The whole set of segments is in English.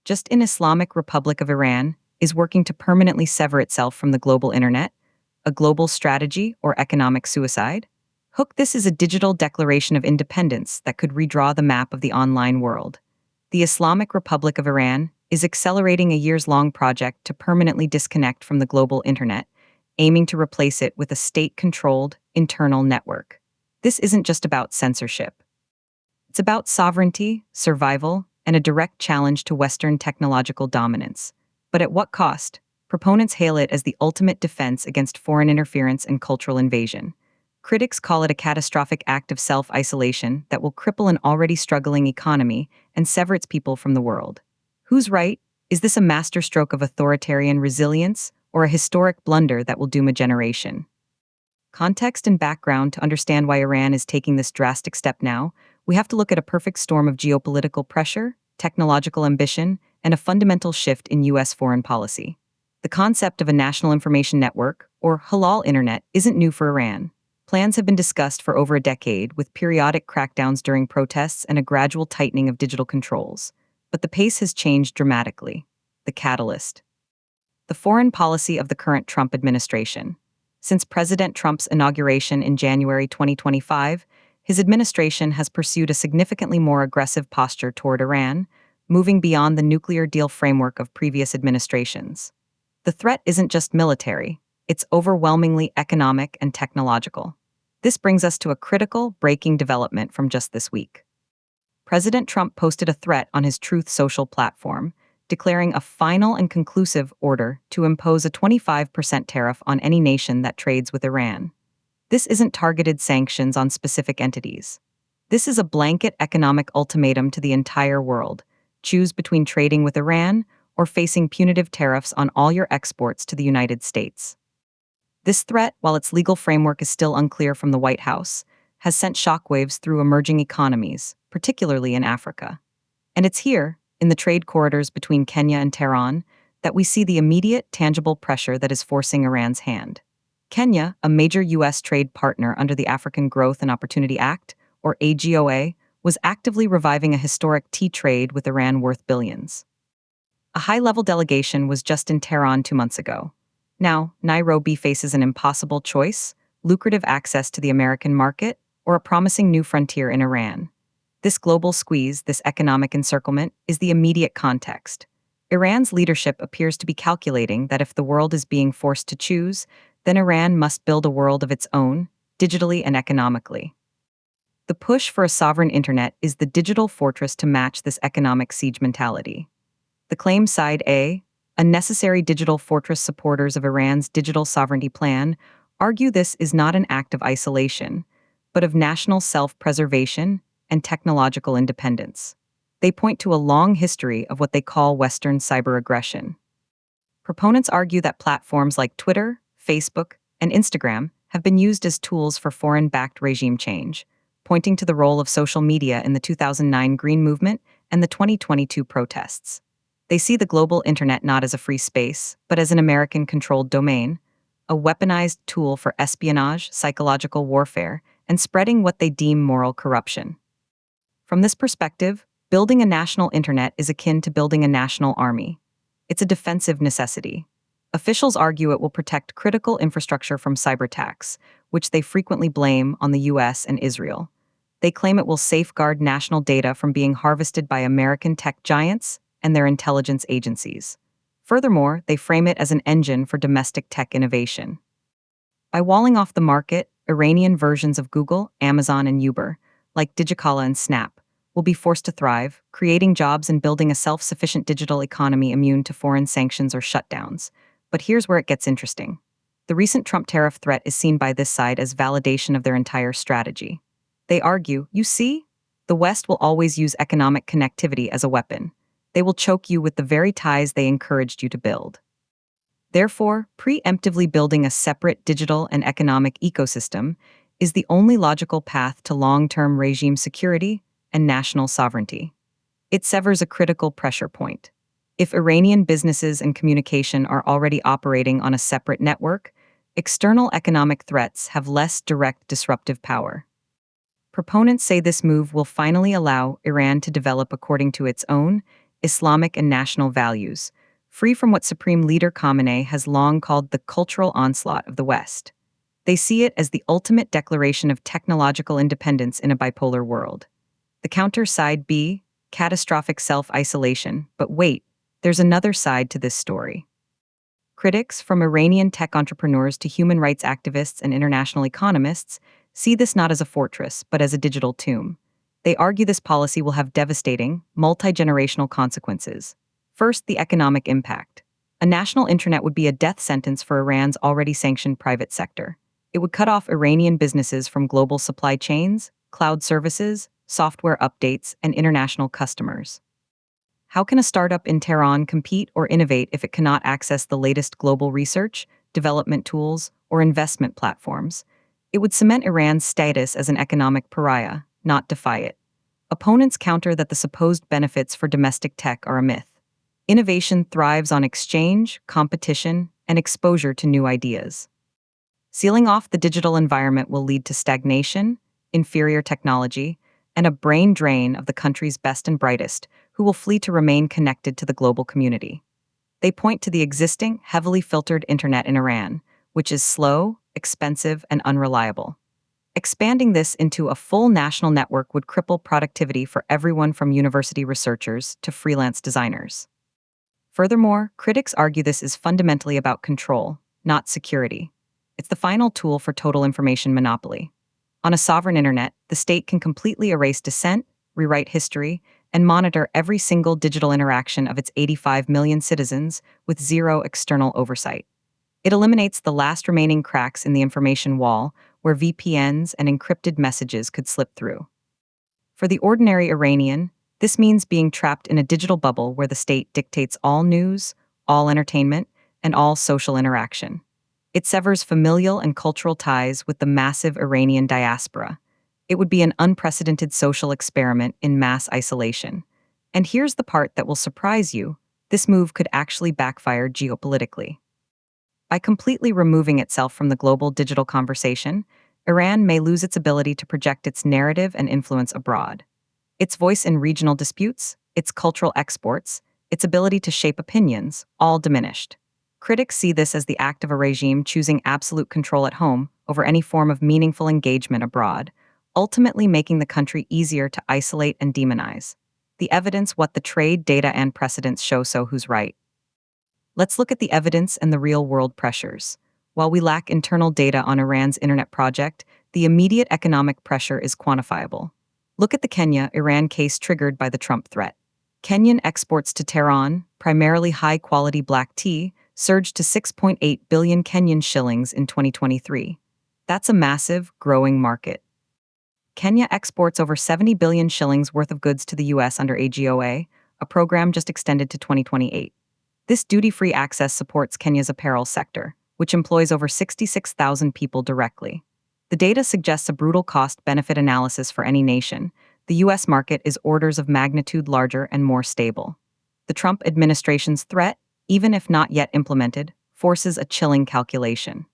just in Islamic Republic of Iran, is working to permanently sever itself from the global internet, a global strategy or economic suicide? Hook, this is a digital declaration of independence that could redraw the map of the online world. The Islamic Republic of Iran is accelerating a years-long project to permanently disconnect from the global internet, aiming to replace it with a state-controlled, internal network. This isn't just about censorship. It's about sovereignty, survival, and a direct challenge to Western technological dominance. But at what cost? Proponents hail it as the ultimate defense against foreign interference and cultural invasion. Critics call it a catastrophic act of self-isolation that will cripple an already struggling economy and sever its people from the world. Who's right? Is this a masterstroke of authoritarian resilience or a historic blunder that will doom a generation? Context and background to understand why Iran is taking this drastic step now, we have to look at a perfect storm of geopolitical pressure, technological ambition, and a fundamental shift in U.S. foreign policy. The concept of a national information network, or halal internet, isn't new for Iran. Plans have been discussed for over a decade, with periodic crackdowns during protests and a gradual tightening of digital controls. But the pace has changed dramatically. The catalyst: the foreign policy of the current Trump administration. Since President Trump's inauguration in January 2025, his administration has pursued a significantly more aggressive posture toward Iran, moving beyond the nuclear deal framework of previous administrations. The threat isn't just military, it's overwhelmingly economic and technological. This brings us to a critical, breaking development from just this week. President Trump posted a threat on his Truth Social platform, declaring a final and conclusive order to impose a 25% tariff on any nation that trades with Iran. This isn't targeted sanctions on specific entities. This is a blanket economic ultimatum to the entire world. Choose between trading with Iran or facing punitive tariffs on all your exports to the United States. This threat, while its legal framework is still unclear from the White House, has sent shockwaves through emerging economies, particularly in Africa. And it's here, in the trade corridors between Kenya and Tehran, that we see the immediate, tangible pressure that is forcing Iran's hand. Kenya, a major U.S. trade partner under the African Growth and Opportunity Act, or AGOA, was actively reviving a historic tea trade with Iran worth billions. A high-level delegation was just in Tehran 2 months ago. Now, Nairobi faces an impossible choice: lucrative access to the American market or a promising new frontier in Iran. This global squeeze, this economic encirclement, is the immediate context. Iran's leadership appears to be calculating that if the world is being forced to choose, then Iran must build a world of its own, digitally and economically. The push for a sovereign internet is the digital fortress to match this economic siege mentality. The claim side A, a necessary digital fortress supporters of Iran's digital sovereignty plan, argue this is not an act of isolation, but of national self-preservation and technological independence. They point to a long history of what they call Western cyber aggression. Proponents argue that platforms like Twitter, Facebook, and Instagram have been used as tools for foreign-backed regime change, pointing to the role of social media in the 2009 Green Movement and the 2022 protests. They see the global internet not as a free space, but as an American-controlled domain, a weaponized tool for espionage, psychological warfare, and spreading what they deem moral corruption. From this perspective, building a national internet is akin to building a national army. It's a defensive necessity. Officials argue it will protect critical infrastructure from cyber attacks, which they frequently blame on the US and Israel. They claim it will safeguard national data from being harvested by American tech giants and their intelligence agencies. Furthermore, they frame it as an engine for domestic tech innovation. By walling off the market, Iranian versions of Google, Amazon, and Uber, like Digicala and Snap, will be forced to thrive, creating jobs and building a self-sufficient digital economy immune to foreign sanctions or shutdowns. But here's where it gets interesting. The recent Trump tariff threat is seen by this side as validation of their entire strategy. They argue, you see, the West will always use economic connectivity as a weapon. They will choke you with the very ties they encouraged you to build. Therefore, preemptively building a separate digital and economic ecosystem is the only logical path to long-term regime security and national sovereignty. It severs a critical pressure point. If Iranian businesses and communication are already operating on a separate network, external economic threats have less direct disruptive power. Proponents say this move will finally allow Iran to develop according to its own, Islamic and national values, free from what Supreme Leader Khamenei has long called the cultural onslaught of the West. They see it as the ultimate declaration of technological independence in a bipolar world. The counter side B, catastrophic self-isolation. But wait, there's another side to this story. Critics, from Iranian tech entrepreneurs to human rights activists and international economists, see this not as a fortress, but as a digital tomb. They argue this policy will have devastating, multi-generational consequences. First, the economic impact. A national internet would be a death sentence for Iran's already sanctioned private sector. It would cut off Iranian businesses from global supply chains, cloud services, software updates, and international customers. How can a startup in Tehran compete or innovate if it cannot access the latest global research, development tools, or investment platforms? It would cement Iran's status as an economic pariah, not defy it. Opponents counter that the supposed benefits for domestic tech are a myth. Innovation thrives on exchange, competition, and exposure to new ideas. Sealing off the digital environment will lead to stagnation, inferior technology, and a brain drain of the country's best and brightest, who will flee to remain connected to the global community. They point to the existing, heavily filtered internet in Iran, which is slow, expensive, and unreliable. Expanding this into a full national network would cripple productivity for everyone from university researchers to freelance designers. Furthermore, critics argue this is fundamentally about control, not security. It's the final tool for total information monopoly. On a sovereign internet, the state can completely erase dissent, rewrite history, and monitor every single digital interaction of its 85 million citizens with zero external oversight. It eliminates the last remaining cracks in the information wall where VPNs and encrypted messages could slip through. For the ordinary Iranian, this means being trapped in a digital bubble where the state dictates all news, all entertainment, and all social interaction. It severs familial and cultural ties with the massive Iranian diaspora. It would be an unprecedented social experiment in mass isolation. And here's the part that will surprise you: this move could actually backfire geopolitically. By completely removing itself from the global digital conversation, Iran may lose its ability to project its narrative and influence abroad. Its voice in regional disputes, its cultural exports, its ability to shape opinions, all diminished. Critics see this as the act of a regime choosing absolute control at home over any form of meaningful engagement abroad, ultimately making the country easier to isolate and demonize. The evidence, what the trade, data, and precedents show, so who's right? Let's look at the evidence and the real-world pressures. While we lack internal data on Iran's internet project, the immediate economic pressure is quantifiable. Look at the Kenya-Iran case triggered by the Trump threat. Kenyan exports to Tehran, primarily high-quality black tea, surged to 6.8 billion Kenyan shillings in 2023. That's a massive, growing market. Kenya exports over 70 billion shillings worth of goods to the US under AGOA, a program just extended to 2028. This duty-free access supports Kenya's apparel sector, which employs over 66,000 people directly. The data suggests a brutal cost-benefit analysis for any nation. The US market is orders of magnitude larger and more stable. The Trump administration's threat, even if not yet implemented, forces a chilling calculation.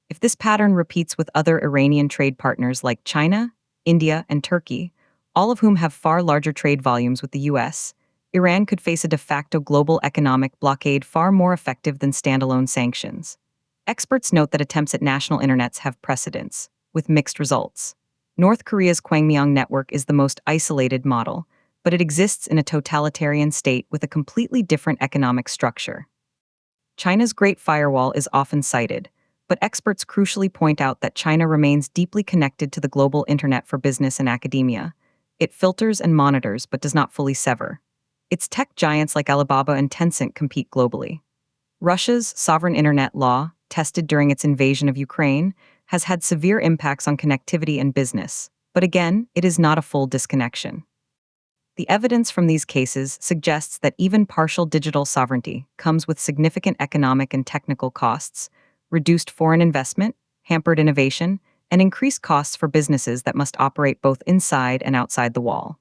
If this pattern repeats with other Iranian trade partners like China, India, and Turkey, all of whom have far larger trade volumes with the US, Iran could face a de facto global economic blockade far more effective than standalone sanctions. Experts note that attempts at national internets have precedents, with mixed results. North Korea's Kwangmyong network is the most isolated model, but it exists in a totalitarian state with a completely different economic structure. China's Great Firewall is often cited, but experts crucially point out that China remains deeply connected to the global internet for business and academia. It filters and monitors but does not fully sever. Its tech giants like Alibaba and Tencent compete globally. Russia's sovereign internet law, tested during its invasion of Ukraine, has had severe impacts on connectivity and business, but again, it is not a full disconnection. The evidence from these cases suggests that even partial digital sovereignty comes with significant economic and technical costs, reduced foreign investment, hampered innovation, and increased costs for businesses that must operate both inside and outside the wall.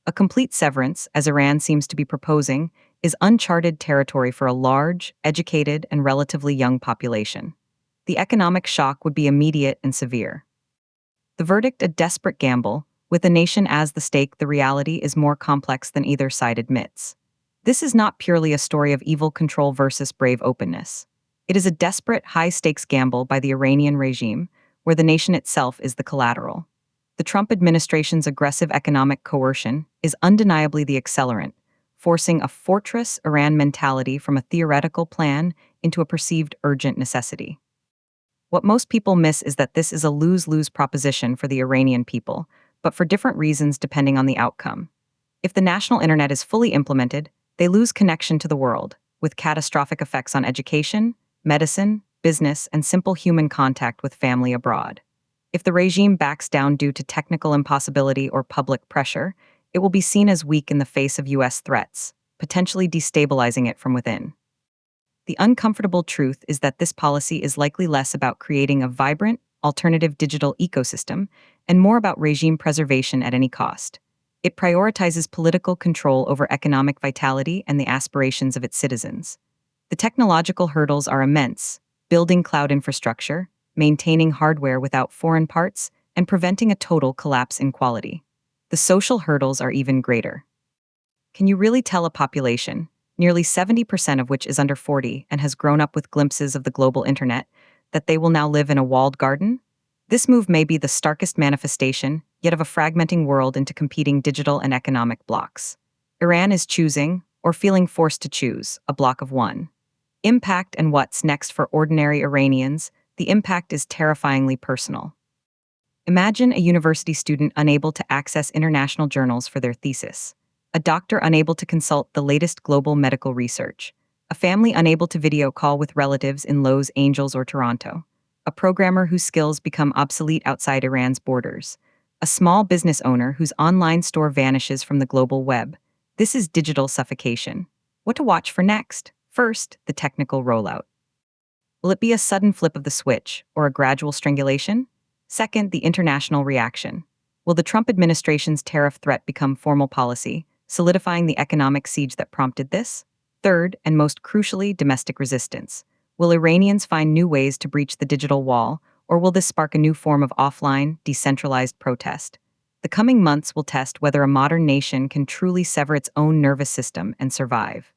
A complete severance, as Iran seems to be proposing, is uncharted territory for a large, educated, and relatively young population. The economic shock would be immediate and severe. The verdict, a desperate gamble. With a nation as the stake, the reality is more complex than either side admits. This is not purely a story of evil control versus brave openness. It is a desperate, high-stakes gamble by the Iranian regime, where the nation itself is the collateral. The Trump administration's aggressive economic coercion is undeniably the accelerant, forcing a fortress Iran mentality from a theoretical plan into a perceived urgent necessity. What most people miss is that this is a lose-lose proposition for the Iranian people, but for different reasons depending on the outcome. If the national internet is fully implemented, they lose connection to the world, with catastrophic effects on education, medicine, business, and simple human contact with family abroad. If the regime backs down due to technical impossibility or public pressure, it will be seen as weak in the face of U.S. threats, potentially destabilizing it from within. The uncomfortable truth is that this policy is likely less about creating a vibrant, alternative digital ecosystem and more about regime preservation at any cost. It prioritizes political control over economic vitality and the aspirations of its citizens. The technological hurdles are immense: building cloud infrastructure, maintaining hardware without foreign parts, and preventing a total collapse in quality. The social hurdles are even greater. Can you really tell a population, nearly 70% of which is under 40 and has grown up with glimpses of the global internet, that they will now live in a walled garden? This move may be the starkest manifestation, yet of a fragmenting world into competing digital and economic blocks. Iran is choosing, or feeling forced to choose, a block of one. Impact and what's next for ordinary Iranians, the impact is terrifyingly personal. Imagine a university student unable to access international journals for their thesis, a doctor unable to consult the latest global medical research, a family unable to video call with relatives in Los Angeles or Toronto, a programmer whose skills become obsolete outside Iran's borders, a small business owner whose online store vanishes from the global web. This is digital suffocation. What to watch for next? First, the technical rollout. Will it be a sudden flip of the switch, or a gradual strangulation? Second, the international reaction. Will the Trump administration's tariff threat become formal policy, solidifying the economic siege that prompted this? Third, and most crucially, domestic resistance. Will Iranians find new ways to breach the digital wall, or will this spark a new form of offline, decentralized protest? The coming months will test whether a modern nation can truly sever its own nervous system and survive.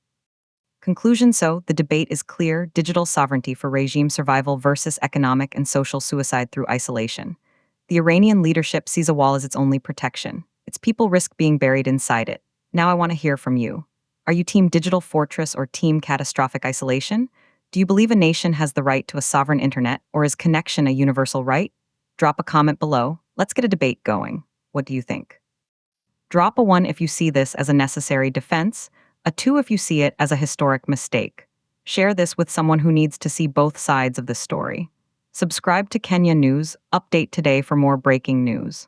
Conclusion: so, the debate is clear: digital sovereignty for regime survival versus economic and social suicide through isolation. The Iranian leadership sees a wall as its only protection. Its people risk being buried inside it. Now I want to hear from you. Are you team digital fortress or team catastrophic isolation? Do you believe a nation has the right to a sovereign internet, or is connection a universal right? Drop a comment below. Let's get a debate going. What do you think? Drop a 1 if you see this as a necessary defense, a 2 if you see it as a historic mistake. Share this with someone who needs to see both sides of the story. Subscribe to Kenya News, update today for more breaking news.